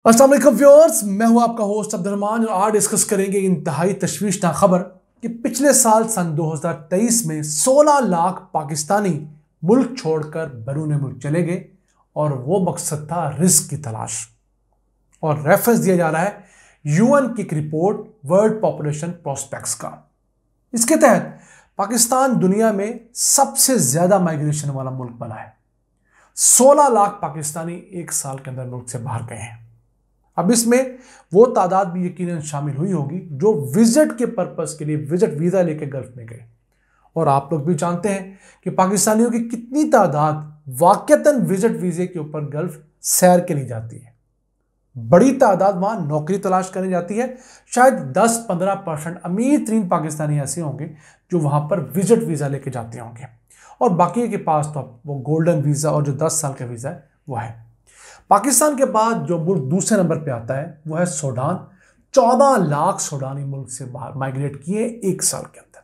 अस्सलाम वालेकुम व्यूअर्स, मैं हूं आपका होस्ट अब्दुर्रहमान और आज डिस्कस करेंगे इंतहाई तशवीशनाक खबर कि पिछले साल सन 2023 में 16 लाख पाकिस्तानी मुल्क छोड़कर बैरून मुल्क चले गए और वो मकसद था रिस्क की तलाश। और रेफरेंस दिया जा रहा है यूएन की एक रिपोर्ट वर्ल्ड पॉपुलेशन प्रोस्पेक्ट्स का। इसके तहत पाकिस्तान दुनिया में सबसे ज्यादा माइग्रेशन वाला मुल्क बना है। 16 लाख पाकिस्तानी एक साल के अंदर मुल्क से बाहर गए हैं। अब इसमें वो तादाद भी यकीनन शामिल हुई होगी जो विजिट के पर्पस के लिए विजिट वीजा लेके गल्फ में गए। और आप लोग भी जानते हैं कि पाकिस्तानियों की कितनी तादाद वाकईतन विजिट वीजे के ऊपर गल्फ सैर के लिए जाती है। बड़ी तादाद वहां नौकरी तलाश करने जाती है। शायद 10-15% अमीर तरीन पाकिस्तानी ऐसे होंगे जो वहां पर विजिट वीजा लेके जाते होंगे और बाकी के पास तो वो गोल्डन वीजा और जो 10 साल का वीजा है वो है। पाकिस्तान के बाद जो मुल्क दूसरे नंबर पे आता है वो है सूडान। 14 लाख सूडानी मुल्क से बाहर माइग्रेट किए एक साल के अंदर।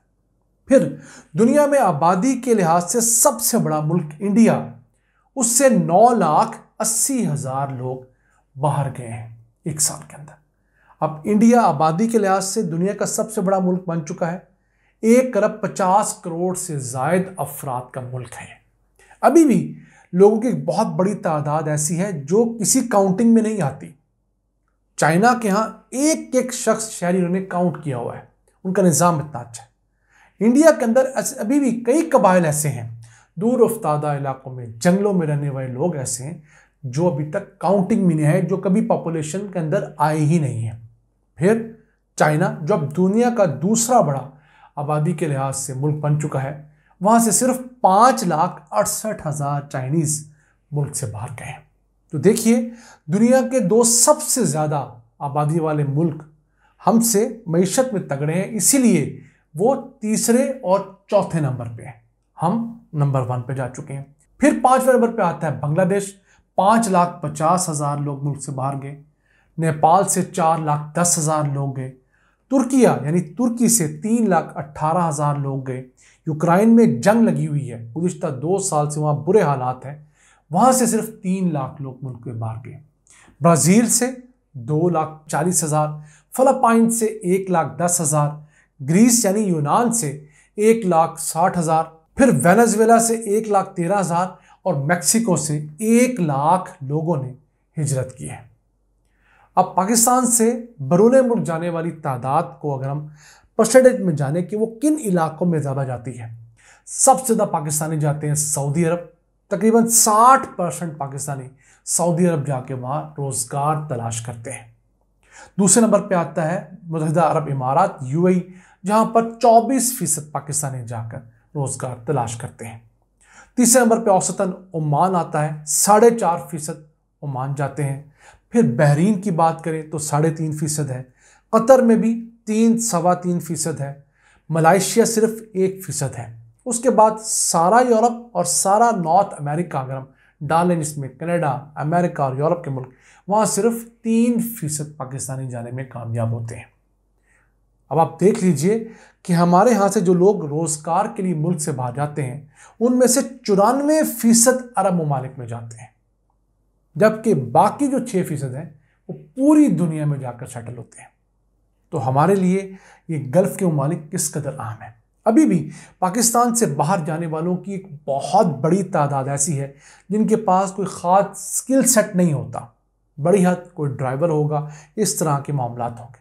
फिर दुनिया में आबादी के लिहाज से सबसे बड़ा मुल्क इंडिया, उससे 9,80,000 लोग बाहर गए हैं एक साल के अंदर। अब इंडिया आबादी के लिहाज से दुनिया का सबसे बड़ा मुल्क बन चुका है। 1,50,00,00,000 से जायद अफराद का मुल्क है। अभी भी लोगों की एक बहुत बड़ी तादाद ऐसी है जो किसी काउंटिंग में नहीं आती। चाइना के यहां एक एक शख्स शहरी उन्होंने काउंट किया हुआ है, उनका निज़ाम इतना अच्छा है। इंडिया के अंदर अभी भी कई कबाइल ऐसे हैं, दूर अफ्तादा इलाकों में जंगलों में रहने वाले लोग ऐसे हैं जो अभी तक काउंटिंग में नहीं है, जो कभी पॉपुलेशन के अंदर आए ही नहीं है। फिर चाइना जो अब दुनिया का दूसरा बड़ा आबादी के लिहाज से मुल्क बन चुका है, वहां से सिर्फ 5,68,000 चाइनीज मुल्क से बाहर गए। तो देखिए, दुनिया के दो सबसे ज्यादा आबादी वाले मुल्क हमसे मईशत में तगड़े हैं, इसीलिए वो तीसरे और चौथे नंबर पे हैं। हम नंबर 1 पे जा चुके हैं। फिर 5वें नंबर पे आता है बांग्लादेश। 5,50,000 लोग मुल्क से बाहर गए। नेपाल से 4,10,000 लोग गए। तुर्किया यानी तुर्की से 3,18,000 लोग गए। यूक्रेन में जंग लगी हुई है, गुज़िश्ता 2 साल से वहां बुरे हालात हैं, वहां से सिर्फ 3 लाख लोग मुल्क के बाहर गए। ब्राजील से 2,40,000, फिलीपाइन से 1,10,000, ग्रीस यानी यूनान से 1,60,000, फिर वेनेजुएला से 1,13,000 और मैक्सिको से 1 लाख लोगों ने हिजरत की है। अब पाकिस्तान से बैरून मुल्क जाने वाली तादाद को अगर हम परसेंटेज में जाने कि वो किन इलाकों में ज़्यादा जाती है, सबसे ज़्यादा पाकिस्तानी जाते हैं सऊदी अरब। तकरीबन 60% पाकिस्तानी सऊदी अरब जाके वहाँ रोज़गार तलाश करते हैं। दूसरे नंबर पे आता है मुत्तहिदा अरब इमारात यूएई, जहाँ पर 24% पाकिस्तानी जाकर रोज़गार तलाश करते हैं। तीसरे नंबर पे औसतन ओमान आता है, 4.5% ओमान जाते हैं। फिर बहरीन की बात करें तो 3.5% है। कतर में भी 3-3.25% है। मलाइशिया सिर्फ 1% है। उसके बाद सारा यूरोप और सारा नॉर्थ अमेरिका अगर हम डालें, जिसमें कनाडा, अमेरिका और यूरोप के मुल्क, वहाँ सिर्फ 3% पाकिस्तानी जाने में कामयाब होते हैं। अब आप देख लीजिए कि हमारे यहाँ से जो लोग रोज़गार के लिए मुल्क से बाहर जाते हैं, उनमें से 94% अरब ममालिक में जाते हैं, जबकि बाकी जो 6% हैं वो पूरी दुनिया में जाकर सेटल होते हैं। तो हमारे लिए ये गल्फ के ममालिक किस कदर अहम है। अभी भी पाकिस्तान से बाहर जाने वालों की एक बहुत बड़ी तादाद ऐसी है जिनके पास कोई ख़ास स्किल सेट नहीं होता। बड़ी हद कोई ड्राइवर होगा, इस तरह के मामलात होंगे।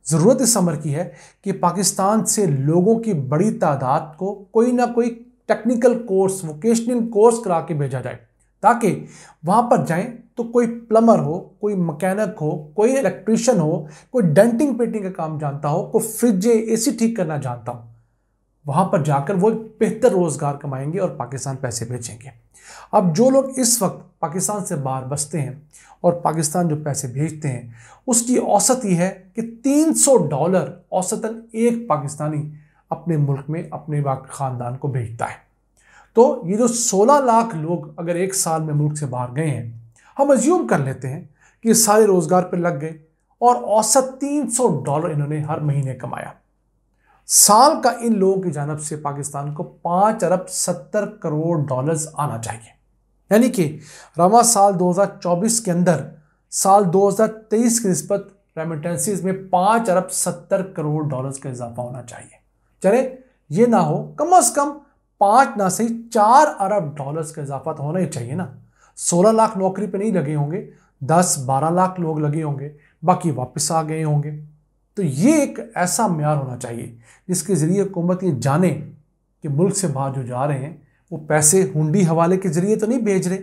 ज़रूरत इस अमर की है कि पाकिस्तान से लोगों की बड़ी तादाद को कोई ना कोई टेक्निकल कोर्स, वोकेशनल कोर्स करा के भेजा जाए, ताकि वहाँ पर जाएं तो कोई प्लम्बर हो, कोई मैकेनिक हो, कोई इलेक्ट्रीशियन हो, कोई डेंटिंग पेंटिंग का काम जानता हो, कोई फ्रिज एसी ठीक करना जानता हो, वहाँ पर जाकर वो बेहतर रोज़गार कमाएंगे और पाकिस्तान पैसे भेजेंगे। अब जो लोग इस वक्त पाकिस्तान से बाहर बसते हैं और पाकिस्तान जो पैसे भेजते हैं, उसकी औसत ये है कि $300 औसतन एक पाकिस्तानी अपने मुल्क में अपने ख़ानदान को भेजता है। तो ये जो 16 लाख लोग अगर एक साल में मुल्क से बाहर गए हैं, हम अज्यूम कर लेते हैं कि सारे रोज़गार पर लग गए और औसत $300 इन्होंने हर महीने कमाया। साल का इन लोगों की जानब से पाकिस्तान को $5,70 करोड़ आना चाहिए। यानी कि रवा साल 2024 के अंदर साल 2023 की निस्बत रेमिटेंसीज में 5 अरब 70 करोड़ डॉलर्स का इजाफा होना चाहिए। चले ये ना हो, कम से कम 5 ना सही 4 अरब डॉलर्स का इजाफा तो होना ही चाहिए ना। 16 लाख नौकरी पे नहीं लगे होंगे, 10-12 लाख लोग लगे होंगे, बाकी वापस आ गए होंगे। तो ये एक ऐसा म्यार होना चाहिए जिसके ज़रिए हुकूमत ये जाने कि मुल्क से बाहर जो जा रहे हैं वो पैसे हुंडी हवाले के ज़रिए तो नहीं भेज रहे।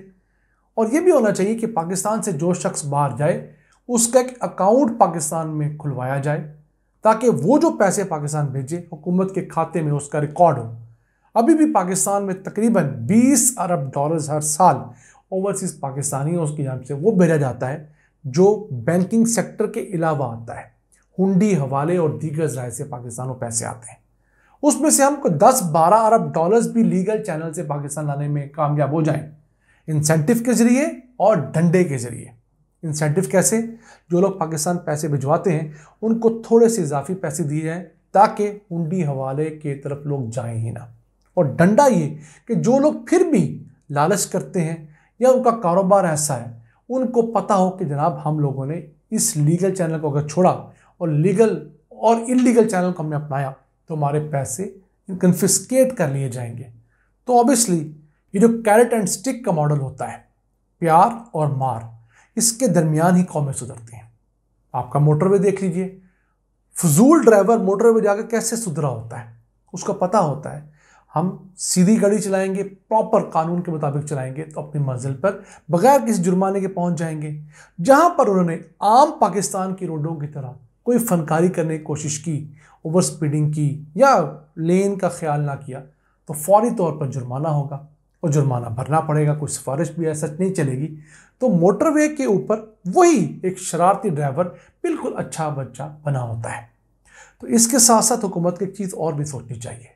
और ये भी होना चाहिए कि पाकिस्तान से जो शख्स बाहर जाए उसका एक अकाउंट पाकिस्तान में खुलवाया जाए, ताकि वो जो पैसे पाकिस्तान भेजे हुकूमत के खाते में उसका रिकॉर्ड हो। अभी भी पाकिस्तान में तकरीबन 20 अरब डॉलर्स हर साल ओवरसीज़ पाकिस्तानियों की जानिब से वो भेजा जाता है जो बैंकिंग सेक्टर के अलावा आता है। हुंडी हवाले और दीगर ज़राए से पाकिस्तान में पैसे आते हैं, उसमें से हमको 10-12 अरब डॉलर्स भी लीगल चैनल से पाकिस्तान लाने में कामयाब हो जाएं, इंसेंटिव के ज़रिए और डंडे के ज़रिए। इंसेंटिव कैसे? जो लोग पाकिस्तान पैसे भिजवाते हैं उनको थोड़े से इजाफी पैसे दिए जाएँ ताकि हुंडी हवाले के तरफ लोग जाएं ही ना। और डंडा ये कि जो लोग फिर भी लालच करते हैं या उनका कारोबार ऐसा है, उनको पता हो कि जनाब हम लोगों ने इस लीगल चैनल को अगर छोड़ा और लीगल और इलीगल चैनल को हमने अपनाया तो हमारे पैसे कन्फिस्केट कर लिए जाएंगे। तो ऑब्वियसली ये जो कैरेट एंड स्टिक का मॉडल होता है, प्यार और मार, इसके दरमियान ही कौमें सुधरती हैं। आपका मोटरवे देख लीजिए, फजूल ड्राइवर मोटरवे जाकर कैसे सुधरा होता है, उसको पता होता है हम सीधी गाड़ी चलाएंगे, प्रॉपर कानून के मुताबिक चलाएंगे तो अपनी मंजिल पर बगैर किसी जुर्माने के पहुंच जाएंगे। जहां पर उन्होंने आम पाकिस्तान की रोडों की तरह कोई फनकारी करने की कोशिश की, ओवर स्पीडिंग की या लेन का ख्याल ना किया, तो फौरी तौर पर जुर्माना होगा और जुर्माना भरना पड़ेगा, कोई सिफारिश भी ऐसा नहीं चलेगी। तो मोटरवे के ऊपर वही एक शरारती ड्राइवर बिल्कुल अच्छा बच्चा बना होता है। तो इसके साथ साथ हुकूमत की एक चीज़ और भी सोचनी चाहिए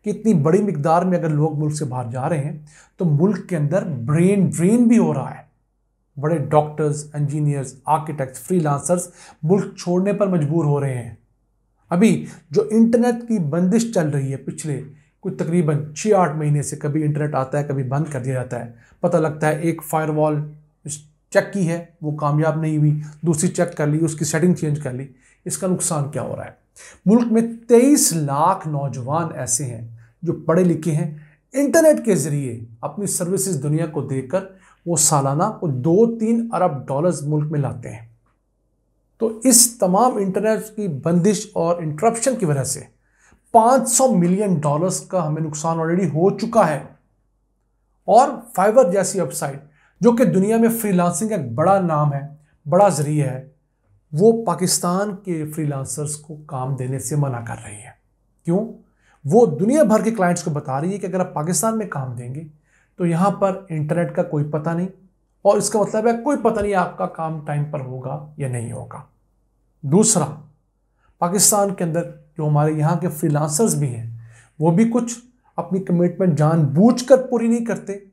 कि इतनी बड़ी मिकदार में अगर लोग मुल्क से बाहर जा रहे हैं तो मुल्क के अंदर ब्रेन ड्रेन भी हो रहा है। बड़े डॉक्टर्स, इंजीनियर्स, आर्किटेक्ट्स, फ्रीलांसर्स मुल्क छोड़ने पर मजबूर हो रहे हैं। अभी जो इंटरनेट की बंदिश चल रही है पिछले कुछ तकरीबन 6-8 महीने से, कभी इंटरनेट आता है कभी बंद कर दिया जाता है। पता लगता है एक फायरवॉल चेक की है वो कामयाब नहीं हुई, दूसरी चेक कर ली, उसकी सेटिंग चेंज कर ली। इसका नुकसान क्या हो रहा है? मुल्क में 23 लाख नौजवान ऐसे हैं जो पढ़े लिखे हैं, इंटरनेट के ज़रिए अपनी सर्विसेज दुनिया को देकर वो सालाना 2-3 अरब डॉलर्स मुल्क में लाते हैं। तो इस तमाम इंटरनेट की बंदिश और इंटरप्शन की वजह से 500 मिलियन डॉलर्स का हमें नुकसान ऑलरेडी हो चुका है। और फाइवर जैसी वेबसाइट जो कि दुनिया में फ्रीलांसिंग का एक बड़ा नाम है, बड़ा ज़रिया है, वो पाकिस्तान के फ्रीलांसर्स को काम देने से मना कर रही है। क्यों? वो दुनिया भर के क्लाइंट्स को बता रही है कि अगर आप पाकिस्तान में काम देंगे तो यहाँ पर इंटरनेट का कोई पता नहीं, और इसका मतलब है कोई पता नहीं आपका काम टाइम पर होगा या नहीं होगा। दूसरा, पाकिस्तान के अंदर जो हमारे यहाँ के फ्रीलांसर्स भी हैं वो भी कुछ अपनी कमिटमेंट जानबूझकर पूरी नहीं करते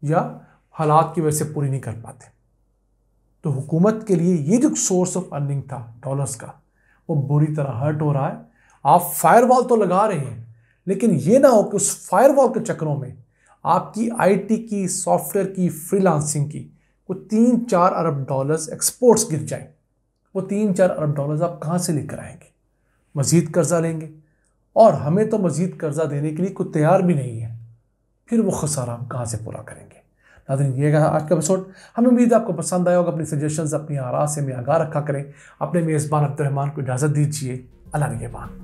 या हालात की वजह से पूरी नहीं कर पाते। तो हुकूमत के लिए ये जो सोर्स ऑफ अर्निंग था डॉलर्स का, वो बुरी तरह हर्ट हो रहा है। आप फायरवॉल तो लगा रहे हैं, लेकिन ये ना हो कि उस फायरवॉल के चक्करों में आपकी आईटी की, सॉफ्टवेयर की, फ्रीलांसिंग की वो 3-4 अरब डॉलर्स एक्सपोर्ट्स गिर जाएं। वो 3-4 अरब डॉलर्स आप कहाँ से लेकर आएंगे? मज़ीद कर्जा लेंगे, और हमें तो मज़ीद कर्जा देने के लिए कोई तैयार भी नहीं है। फिर वो खसारा हम कहाँ से पूरा करेंगे? नाज़रीन, ये आज का एपिसोड, हमें उम्मीद है आपको पसंद आया होगा। अपनी सजेशंस, अपनी आरा से हमें आगाह रखा करें। अपने मेज़बान अब्दुर्रहमान को इजाज़त दीजिए। अल्लाह निगहबान।